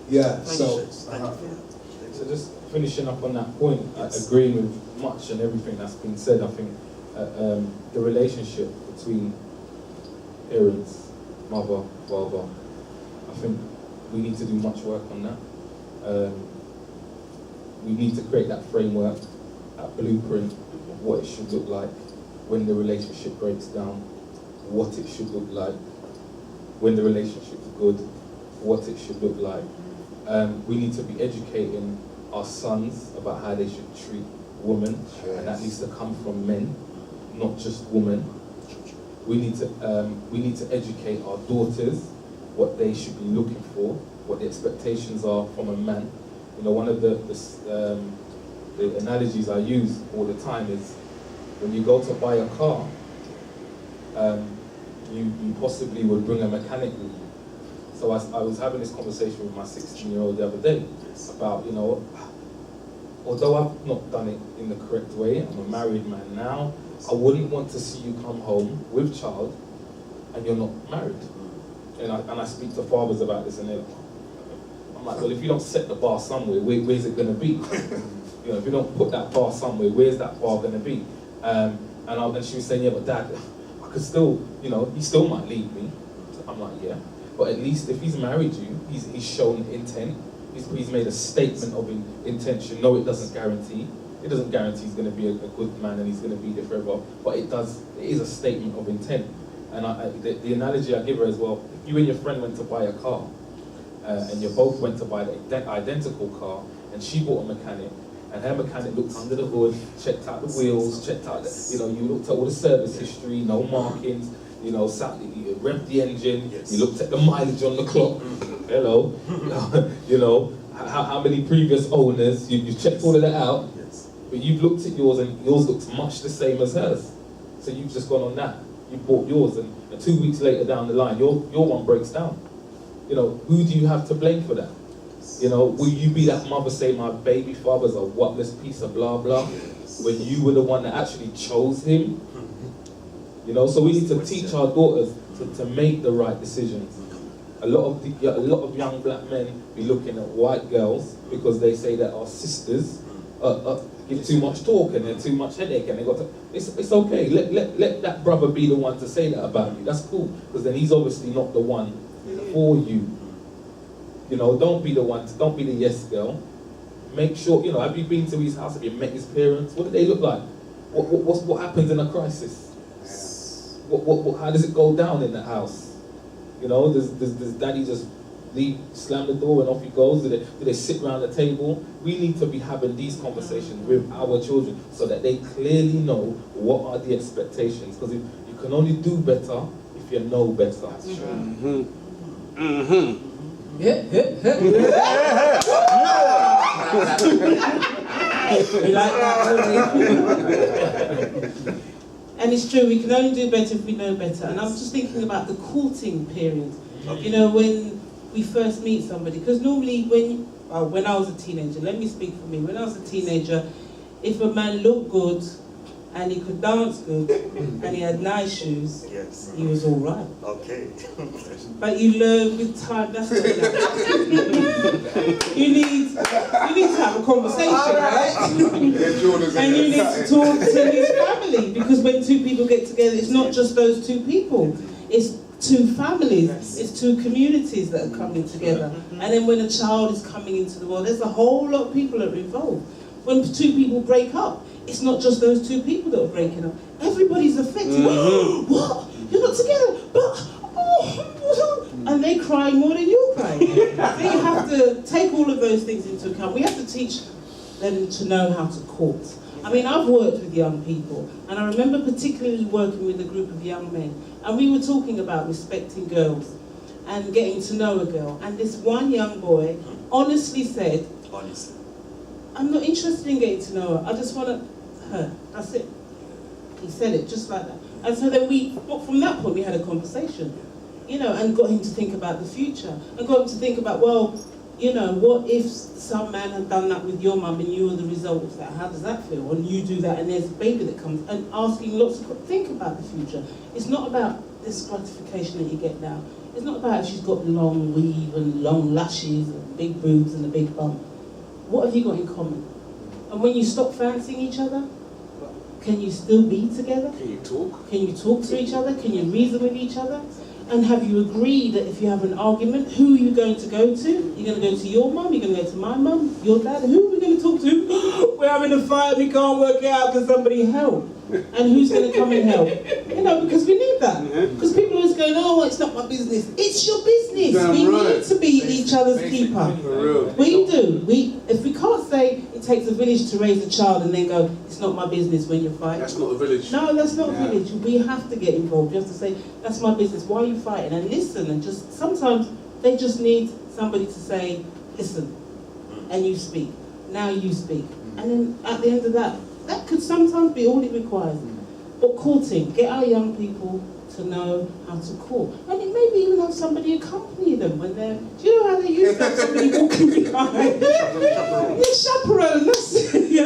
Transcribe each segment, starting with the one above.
Yeah, So just finishing up on that point, agreeing with much and everything that's been said, I think the relationship between parents, mother, father, I think we need to do much work on that. We need to create that framework, that blueprint of what it should look like when the relationship breaks down, what it should look like when the relationship's good, what it should look like. We need to be educating our sons about how they should treat women, and that needs to come from men, not just women. We need to educate our daughters what they should be looking for, what the expectations are from a man. You know, one of the analogies I use all the time is when you go to buy a car, you possibly would bring a mechanic with you. So I was having this conversation with my 16-year-old the other day about, you know, although I've not done it in the correct way, I'm a married man now, I wouldn't want to see you come home with child and you're not married. And I speak to fathers about this, and I'm like, well, if you don't set the bar somewhere, where's it going to be? You know, if you don't put that bar somewhere, where's that bar going to be? And she was saying, yeah, but Dad, I could still, you know, he still might leave me. So I'm like, yeah, but at least if he's married you, he's shown intent. He's made a statement of intention. No, it doesn't guarantee. It doesn't guarantee he's going to be a good man and he's going to be there forever. But it is a statement of intent. And the analogy I give her as well, if you and your friend went to buy a car, and you both went to buy the identical car, and she bought a mechanic, and her mechanic looked under the hood, checked out the wheels, checked out, you looked at all the service history, no markings, you revved the engine, you looked at the mileage on the clock, hello, how many previous owners, you checked all of that out, but you've looked at yours and yours looks much the same as hers. So you've just gone on that. You bought yours, and 2 weeks later down the line, your one breaks down. You know, who do you have to blame for that? You know, will you be that mother say my baby father's a whatless piece of blah blah, when you were the one that actually chose him? You know, so we need to teach our daughters to make the right decisions. A lot of young black men be looking at white girls because they say that our sisters give too much talk and they're too much headache, and they got to. It's okay. Let that brother be the one to say that about you. That's cool, because then he's obviously not the one for you. You know, don't be the one. Don't be the yes girl. Make sure, you know. Have you been to his house? Have you met his parents? What do they look like? What happens in a crisis? How does it go down in that house? You know, does daddy just slam the door and off he goes? Do they sit around the table? We need to be having these conversations with our children so that they clearly know what are the expectations. Because you can only do better if you know better. That's true. Mm-hmm. Mm-hmm. You like that? And it's true, we can only do better if we know better. And I'm just thinking about the courting period. You know, when we first meet somebody, because normally when I was a teenager, let me speak for me, when I was a teenager, if a man looked good and he could dance good and he had nice shoes, yes, he was all right. Okay. But you learn with time, that's not enough. You need to have a conversation, right? And you need to talk to his family, because when two people get together, it's not just those two people. It's two families, it's two communities that are coming together. And then when a child is coming into the world, there's a whole lot of people that are involved. When two people break up, it's not just those two people that are breaking up. Everybody's affected. What? You're not together? But, and they cry more than you're crying. So you have to take all of those things into account. We have to teach them to know how to court. I mean, I've worked with young people, and I remember particularly working with a group of young men, and we were talking about respecting girls and getting to know a girl. And this one young boy honestly said, I'm not interested in getting to know her, I just want her, that's it. He said it just like that. And so then from that point we had a conversation, you know, and got him to think about the future, and got him to think about, well, you know, what if some man had done that with your mum and you were the result of that? How does that feel? And you do that and there's a baby that comes, and asking lots of, think about the future. It's not about this gratification that you get now. It's not about if she's got long weave and long lashes and big boobs and a big bum. What have you got in common? And when you stop fancying each other, can you still be together? Can you talk? Can you talk to each other? Can you reason with each other? And have you agreed that if you have an argument, who are you going to go to? You're going to go to your mum, you're going to go to my mum, your dad, who are we going to talk to? We're having a fight, we can't work it out, can somebody help? And who's going to come and help? You know, because we need that. Because people are always going, oh, it's not my business. It's your business. Damn we right. need to be each other's keeper. For real. We do. If we can't say it takes a village to raise a child and then go, it's not my business when you fight. That's not a village. No, that's not a village. We have to get involved. You have to say, that's my business. Why are you fighting? And listen. And just sometimes they just need somebody to say, listen, and you speak. Now you speak. And then at the end of that could sometimes be all it requires. But courting, get our young people to know how to court. And it maybe even have somebody accompany them when they're, do you know how they used to have somebody walking behind? Yeah, chaperone, that's it. Yeah.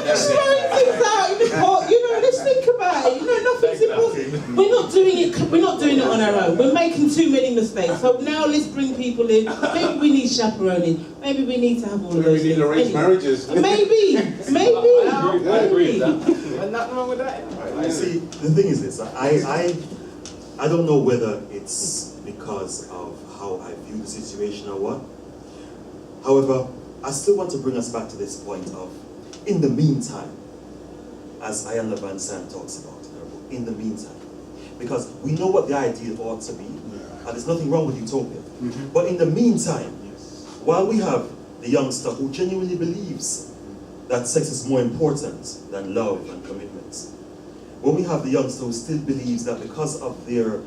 Just throwing things out in the pot, you know, let's think about it. You know, nothing's impossible. We're not doing it on our own. We're making too many mistakes. So now let's bring people in. Maybe we need chaperoning. Maybe we need to have all of those We need things. arranged marriages. Maybe. I agree with that. And nothing wrong with that. You see, the thing is this, I don't know whether it's because of how I view the situation or what. However, I still want to bring us back to this point of, in the meantime, as Ayanna Van Sant talks about in her book, in the meantime. Because we know what the ideal ought to be, and there's nothing wrong with utopia. But in the meantime, while we have the youngster who genuinely believes that sex is more important than love and commitment, when we have the youngster who still believes that because of their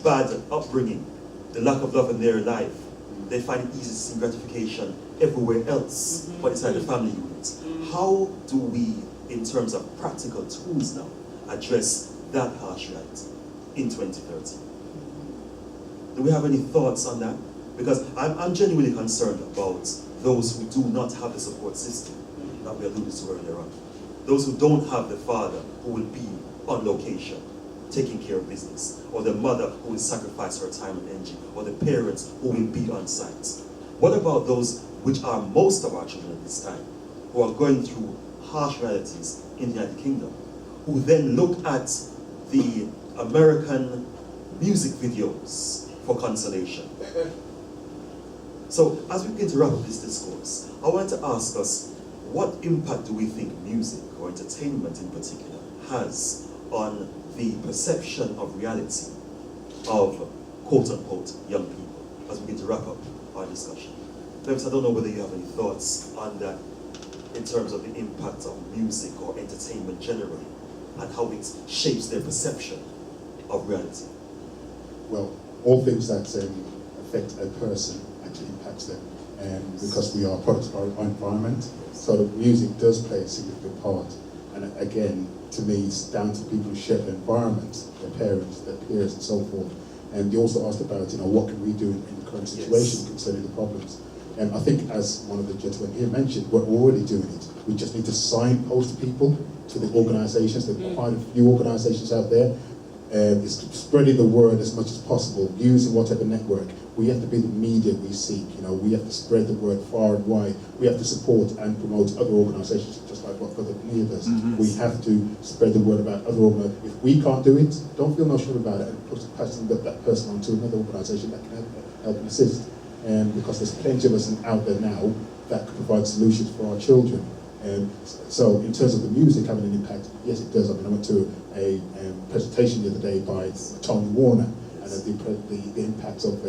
bad upbringing, the lack of love in their life, they find it easy to see gratification everywhere else but inside the family unit. How do we, in terms of practical tools now, address that harsh reality in 2030? Do we have any thoughts on that? Because I'm genuinely concerned about those who do not have the support system that we alluded to earlier on. Those who don't have the father who will be on location, taking care of business, or the mother who will sacrifice her time and energy, or the parents who will be on site. What about those, which are most of our children at this time, who are going through harsh realities in the United Kingdom, who then look at the American music videos for consolation? So, as we begin to wrap up this discourse, I want to ask us, what impact do we think music, or entertainment in particular, has on the perception of reality of quote-unquote young people, as we begin to wrap up our discussion? Perhaps I don't know whether you have any thoughts on that in terms of the impact of music or entertainment generally, and how it shapes their perception of reality. Well, all things that affect a person actually impacts them, because we are products of our environment. So the music does play a significant part. And again, to me, it's down to people who share the environment, their parents, their peers, and so forth. And you also asked about, what can we do in the current situation concerning the problems. And I think, as one of the gentlemen here mentioned, we're already doing it. We just need to signpost people to the organisations. There are quite a few organisations out there. It's spreading the word as much as possible, using whatever network. We have to be the media we seek. We have to spread the word far and wide. We have to support and promote other organisations, just like what Brother Neil does. We have to spread the word about other organisations. If we can't do it, don't feel no shame about it, and passing that person on to another organisation that can help and assist. Because there's plenty of us out there now that can provide solutions for our children. So in terms of the music having an impact, yes it does. I went to a presentation the other day by Tony Warner, and the impact of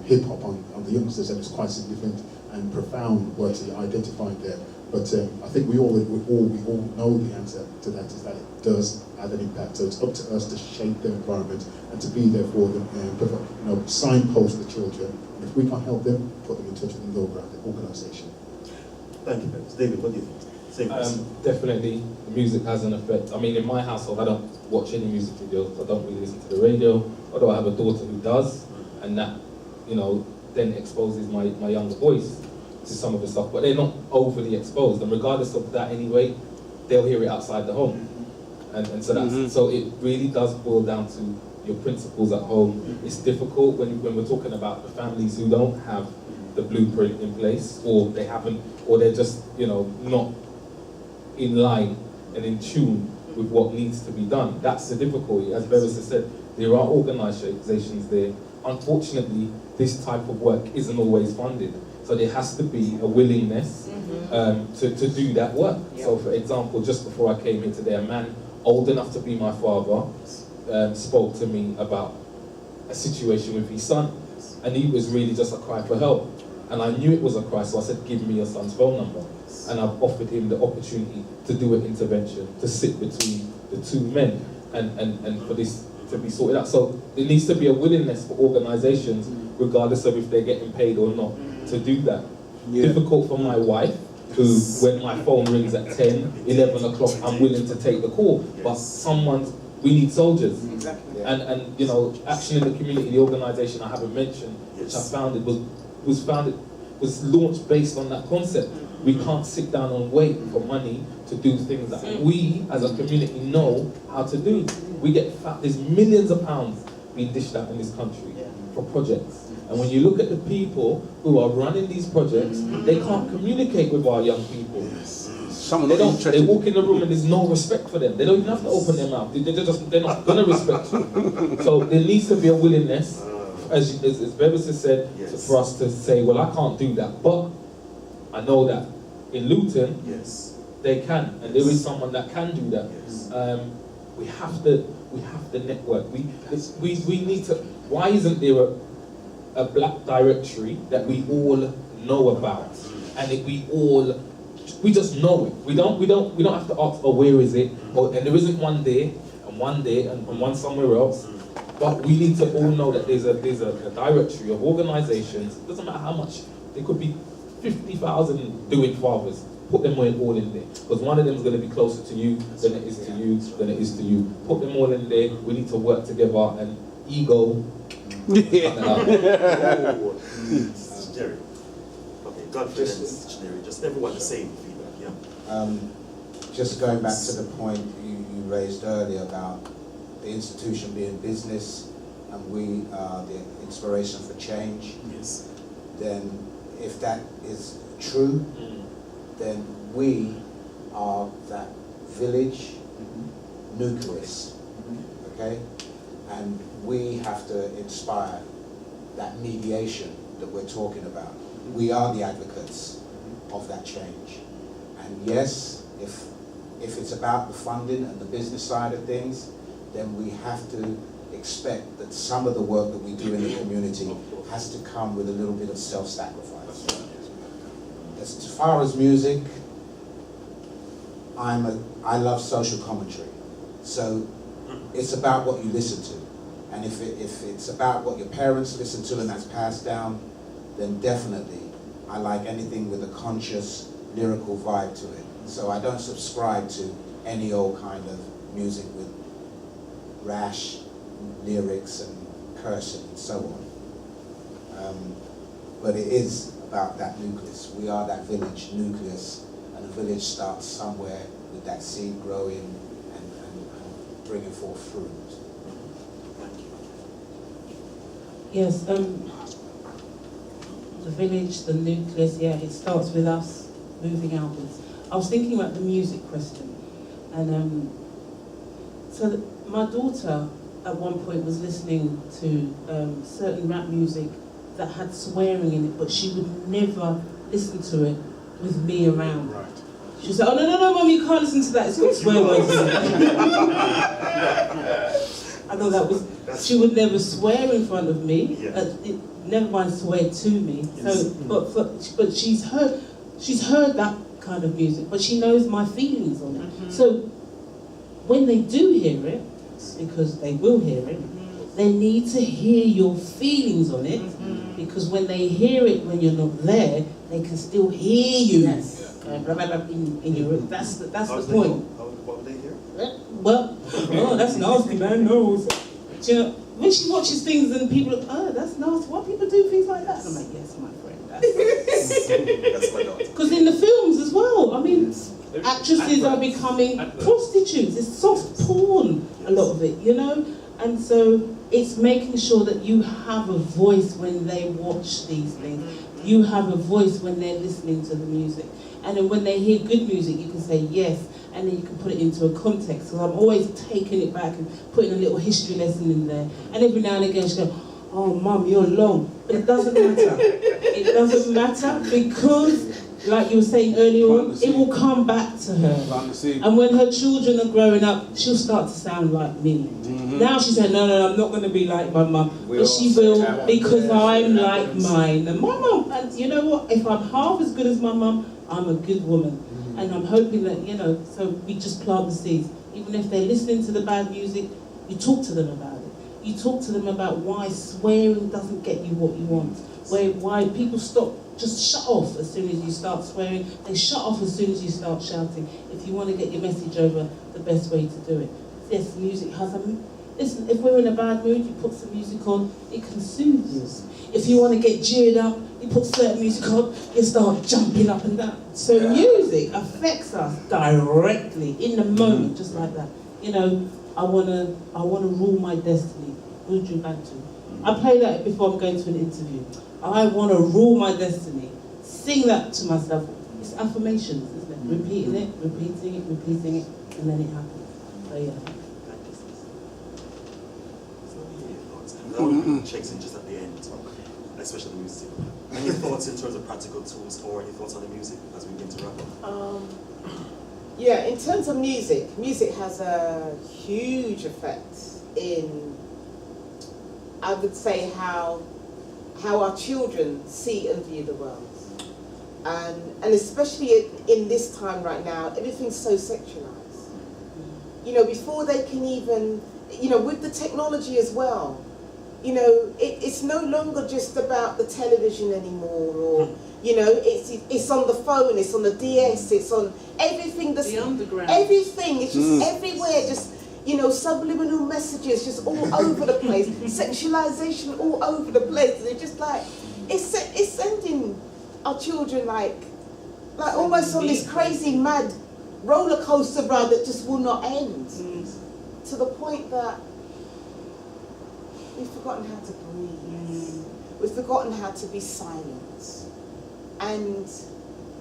hip-hop on the youngsters, and it's quite significant and profound what he identified there. But I think we all know the answer to that, is that it does have an impact. So it's up to us to shape their environment and to be there for them, signpost the children. And if we can't help them, put them in touch with the organisation. Thank you, Perez. David, what do you think? Same question. Definitely, the music has an effect. I mean, in my household, I don't watch any music videos. I don't really listen to the radio, although I have a daughter who does, and that, then exposes my younger boys to some of the stuff, but they're not overly exposed, and regardless of that anyway, they'll hear it outside the home. And so that's, so it really does boil down to your principles at home. It's difficult when we're talking about the families who don't have the blueprint in place, or they haven't, or they're just, you know, not in line and in tune with what needs to be done. That's the difficulty. As Bevis has said, there are organisations there. Unfortunately, this type of work isn't always funded. So there has to be a willingness to do that work. Yep. So for example, just before I came here today, a man old enough to be my father spoke to me about a situation with his son. And he was really just a cry for help. And I knew it was a cry, so I said, give me your son's phone number. And I've offered him the opportunity to do an intervention, to sit between the two men, and for this to be sorted out. So there needs to be a willingness for organisations, regardless of if they're getting paid or not, to do that. Yeah. Difficult for my wife, who, when my phone rings at 10, 11 o'clock, I'm willing to take the call. But we need soldiers. Exactly. And you know, Action in the Community, the organisation I haven't mentioned, which I founded, was launched based on that concept. We can't sit down and wait for money to do things that we as a community know how to do. We get there's millions of pounds being dished out in this country for projects. And when you look at the people who are running these projects, they can't communicate with our young people. They walk in the room and there's no respect for them. They don't even have to open their mouth. They're not going to respect you. So there needs to be a willingness, as Bevis has said, for us to say, well, I can't do that. But I know that in Luton, they can, and there is someone that can do that. We have the network. We need to. Why isn't there a black directory that we all know about, and we just know it. We don't have to ask, oh, where is it? And there isn't one there, and one somewhere else. But we need to all know that there's a directory of organisations. It doesn't matter how much. There could be 50,000 doing fathers. Put them all in there, because one of them is going to be closer to you than it is to you than it is to you. Put them all in there. We need to work together, and ego. Jerry. Okay, God bless Jerry. Just everyone the same feedback, yeah. Just going back to the point you raised earlier about the institution being business, and we are the inspiration for change. Yes. Then, if that is true, then we are that village nucleus. Okay. And we have to inspire that mediation that we're talking about. We are the advocates of that change. And yes, if it's about the funding and the business side of things, then we have to expect that some of the work that we do in the community has to come with a little bit of self-sacrifice. As far as music, I love social commentary. So it's about what you listen to. And if it's about what your parents listen to and that's passed down, then definitely I like anything with a conscious lyrical vibe to it. So I don't subscribe to any old kind of music with rash lyrics and cursing and so on. But it is about that nucleus. We are that village nucleus, and the village starts somewhere with that seed growing and bringing forth fruit. Yes, the village, the nucleus, it starts with us moving outwards. I was thinking about the music question, and so my daughter at one point was listening to certain rap music that had swearing in it, but she would never listen to it with me around. Right. She said, "Oh no, Mum, you can't listen to that. It's got swear words in it." I thought that was. She would never swear in front of me. Never mind swear to me. Yes. So, but she's heard that kind of music, but she knows my feelings on it. So when they do hear it, because they will hear it, they need to hear your feelings on it, because when they hear it when you're not there, they can still hear you. Yes. In your room. That's the point. What would they hear? Well, oh, that's nasty, man. No. Do you know, when she watches things and people are, oh, that's nasty. Why people do things like that? I'm like, yes, my friend. That's my daughter. Because in the films as well, I mean, actresses are becoming prostitutes. It's soft porn, a lot of it, you know? And so it's making sure that you have a voice when they watch these things. You have a voice when they're listening to the music. And then when they hear good music, you can say yes, and then you can put it into a context. So I'm always taking it back and putting a little history lesson in there. And every now and again she goes, oh mum, you're long. But it doesn't matter. It doesn't matter because, like you were saying earlier on, it will come back to her. And when her children are growing up, she'll start to sound like me. Now she said, no, I'm not going to be like my mum. But she will, because I'm like mine. And my mum, and you know what, if I'm half as good as my mum, I'm a good woman. And I'm hoping that, you know, so we just plant the seeds. Even if they're listening to the bad music, you talk to them about it. You talk to them about why swearing doesn't get you what you want. Why people just shut off as soon as you start swearing. They shut off as soon as you start shouting. If you want to get your message over, the best way to do it. Yes, music has listen, if we're in a bad mood, you put some music on, it can soothe you. If you want to get jeered up, you put certain music on, you start jumping up and down. So music affects us directly, in the moment, just like that. You know, I wanna rule my destiny. Uju Bantu. I play that before I'm going to an interview. I want to rule my destiny. Sing that to myself. It's affirmations, isn't it? Repeating it, and then it happens. So yeah. Checks in just at the end, especially the music. Any thoughts in terms of practical tools or any thoughts on the music as we begin to wrap up? Yeah, in terms of music, music has a huge effect in, I would say, how our children see and view the world. And especially in this time right now, everything's so sexualized. You know, before they can even, you know, with the technology as well, you know, it's no longer just about the television anymore, or, you know, it's on the phone, it's on the DS, it's on everything. The underground. Everything, it's just everywhere, just, you know, subliminal messages just all over the place, sexualization all over the place. They're just like, it's sending our children like almost on this crazy, mad roller coaster ride that just will not end, to the point that we've forgotten how to breathe. We've forgotten how to be silent. And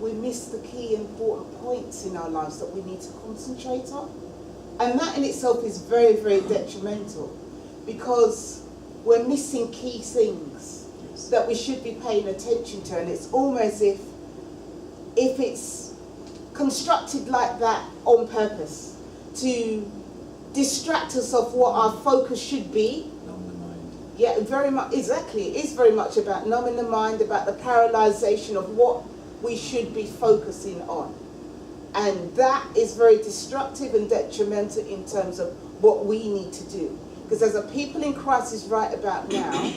we miss the key important points in our lives that we need to concentrate on. And that in itself is very, very detrimental, because we're missing key things that we should be paying attention to. And it's almost if it's constructed like that on purpose to distract us of what our focus should be. Yeah, very much, exactly. It is very much about numbing the mind, about the paralyzation of what we should be focusing on. And that is very destructive and detrimental in terms of what we need to do. Because as a people in crisis right about now,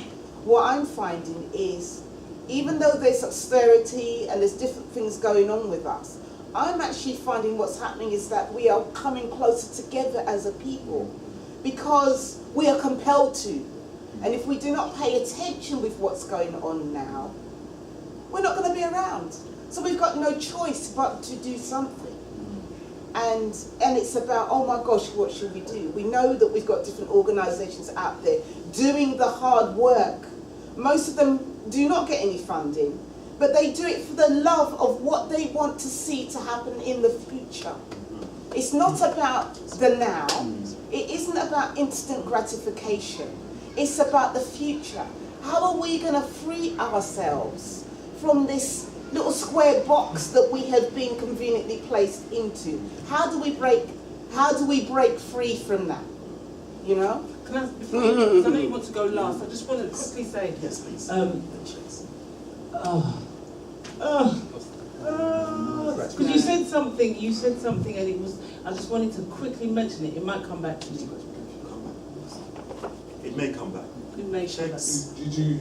what I'm finding is, even though there's austerity and there's different things going on with us, I'm actually finding what's happening is that we are coming closer together as a people, because we are compelled to. And if we do not pay attention with what's going on now, we're not going to be around. So we've got no choice but to do something. And it's about, oh my gosh, what should we do? We know that we've got different organisations out there doing the hard work. Most of them do not get any funding, but they do it for the love of what they want to see to happen in the future. It's not about the now. It isn't about instant gratification. It's about the future. How are we going to free ourselves from this little square box that we have been conveniently placed into? How do we break free from that? You know? Can I, before you go, 'cause I know you want to go last, I just want to quickly say, Yes, please. because you said something and it was, I just wanted to quickly mention it. It might come back to me. It may come back. It may come back. Did you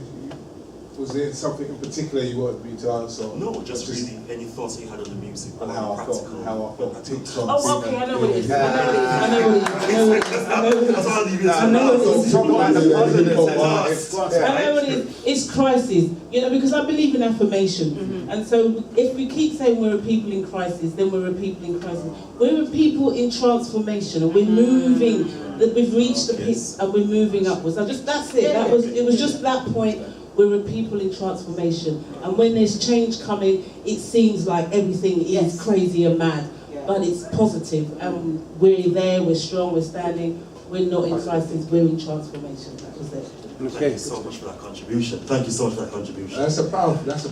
Was there something in particular you wanted me to answer? No, just really any thoughts you had on the music, And or how I practical. felt, how I felt picked on. Oh, okay, I know what it is. I know what it is. I know what it is. That's all I need to I know what it is. Talk about the positives. I know what it is. It's crisis, you know, because I believe in affirmation. And so if we keep saying we're a people in crisis, then we're a people in crisis. We're a people in transformation, and we're moving. That we've reached the peak, and we're moving upwards. That's it. It was just that point. We're a people in transformation, and when there's change coming, it seems like everything is crazy and mad, but it's positive, and we're there, we're strong, we're standing, we're not in crisis, we're in transformation. That was it. Thank you so much for that contribution. Thank you so much for that contribution. That's a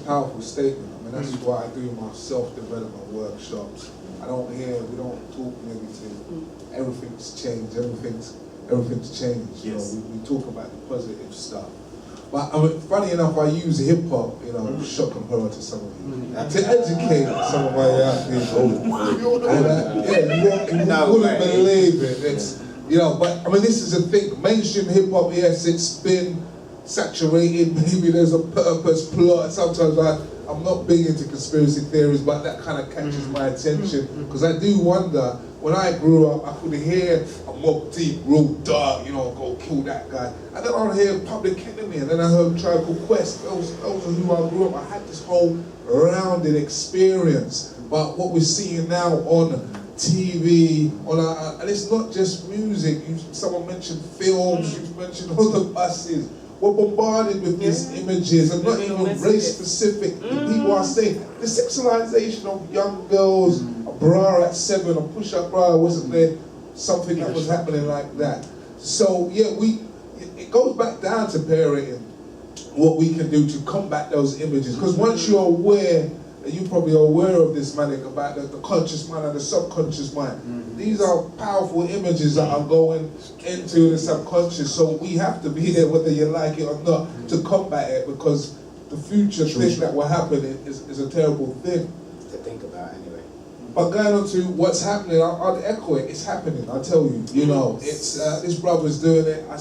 powerful statement. I mean, that's why I do my self-development workshops. We don't talk negative. Everything's changed. Everything's changed. You know, we talk about the positive stuff. But I mean, funny enough, I use hip hop, you know, shock and horror to some of you, to educate some of my young people. And you wouldn't believe it. It's, you know, but I mean, this is a thing. Mainstream hip hop, yes, it's been saturated. Maybe there's a purpose, plot. Sometimes I'm not big into conspiracy theories, but that kind of catches my attention because I do wonder. When I grew up, I could hear a Mobb Deep, real dark, you know, go kill that guy. And then I'd hear Public Enemy, and then I heard Tribe Called Quest. Those are who I grew up. I had this whole rounded experience. But what we're seeing now on TV, and it's not just music. Someone mentioned films, you mentioned all the buses. We're bombarded with these images, and not even race-specific. People are saying the sexualization of young girls, a bra at 7, a push-up bra, wasn't there something that was happening like that? So yeah, it goes back down to parenting, what we can do to combat those images. Because once you're aware, and you probably are aware of this, Malik, about the conscious mind and the subconscious mind. These are powerful images that are going into the subconscious, so we have to be there whether you like it or not to combat it, because the future thing that will happen is a terrible thing to think about anyway. But going on to what's happening, I'll echo it. It's happening. I'll tell you. You know, it's this brother's doing it. I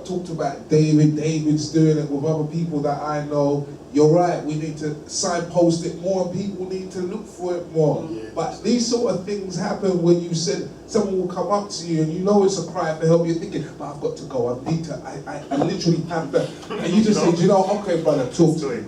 talked about David. David's doing it with other people that I know. You're right. We need to signpost it more. People need to look for it more. But these sort of things happen when you said someone will come up to you and you know it's a cry for help. You're thinking, but I've got to go. I need to. I literally have to. And you just say, you know, okay, brother, talk to me.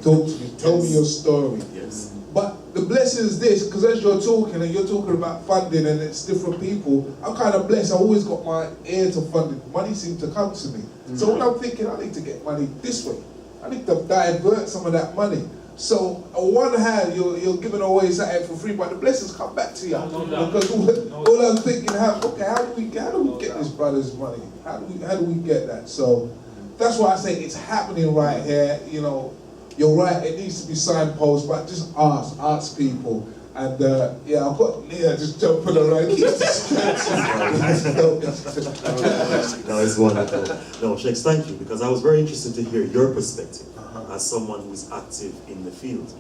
Tell me your story. Yes. But the blessing is this, because as you're talking and you're talking about funding and it's different people, I'm kind of blessed. I always got my ear to funding. Money seems to come to me. So when I'm thinking, I need to get money this way. I need to divert some of that money. So on one hand, you're giving away something for free, but the blessings come back to you. Because all I'm thinking, how do we get this brother's money? How do we get that? So that's why I say it's happening right here. You know, you're right. It needs to be signposted, but just ask people. And yeah, I've got Nia just jumping around. No, it's wonderful. No, Shakes, thank you, because I was very interested to hear your perspective as someone who is active in the field.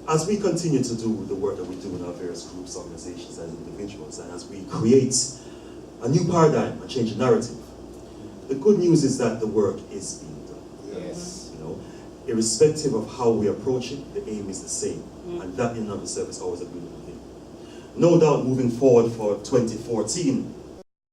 As we continue to do the work that we do in our various groups, organizations, and individuals, and as we create a new paradigm, a change in narrative, the good news is that the work is being done. Yes. You know, irrespective of how we approach it, the aim is the same. And that in and of itself is always a beautiful thing. No doubt moving forward for 2014,